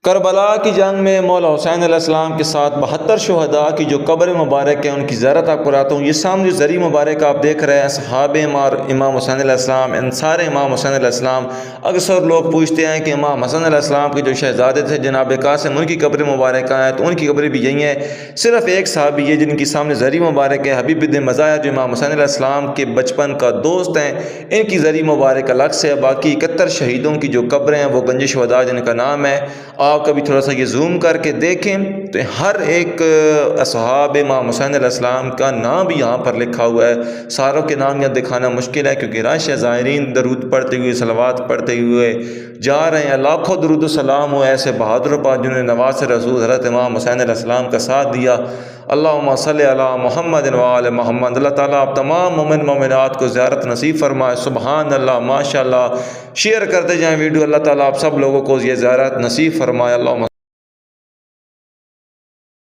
کربلا کی جنگ میں مولا حسین علیہ السلام کے ساتھ 72 شہداء کی جو قبر مبارک ہے ان کی زیارت آپ کراتا ہوں۔ یہ سامنے زری مبارک آپ دیکھ رہے ہیں، صحابہ امام حسین علیہ السلام، ان سارے امام حسین علیہ السلام۔ اکثر لوگ پوچھتے ہیں کہ امام حسن علیہ السلام کے جو شہزادے تھے جناب قاسم، ان کی قبر مبارک ہیں، تو ان کی قبر بھی یہی ہیں۔ صرف ایک صحابی ہے جن کی سامنے زری مبارک ہے، حبیب بن مزاحہ، جو امام حسین علیہ السلام کے بچپن کا دوست ہیں، ان کی زری مبارک الگ سے ہے۔ باقی 71 شہیدوں کی جو قبریں ہیں وہ گنج شہداء جن کا نام ہے، آپ کبھی تھوڑا سا یہ زوم کر کے دیکھیں تو ہر ایک اصحاب امام حسین علیہ السلام کا نام بھی یہاں پر لکھا ہوا ہے۔ ساروں کے نام یہاں دکھانا مشکل ہے کیونکہ رش ہے، زائرین درود پڑھتے ہوئے، صلوات پڑھتے ہوئے جا رہے ہیں۔ لاکھوں درود و سلام ہو ایسے بہادروں پر جنہوں نے نواز رسول حضرت امام حسین علیہ السلام کا ساتھ دیا۔ اللہم صلی علی محمد و آل محمد۔ اللہ تعالیٰ آپ تمام مومن مومنات کو زیارت نصیب فرمائے۔ سبحان اللہ، ماشاء اللہ۔ شیئر کرتے جائیں ویڈیو، اللہ تعالیٰ آپ سب لوگوں کو یہ زیارت نصیب فرمائے۔ اللہم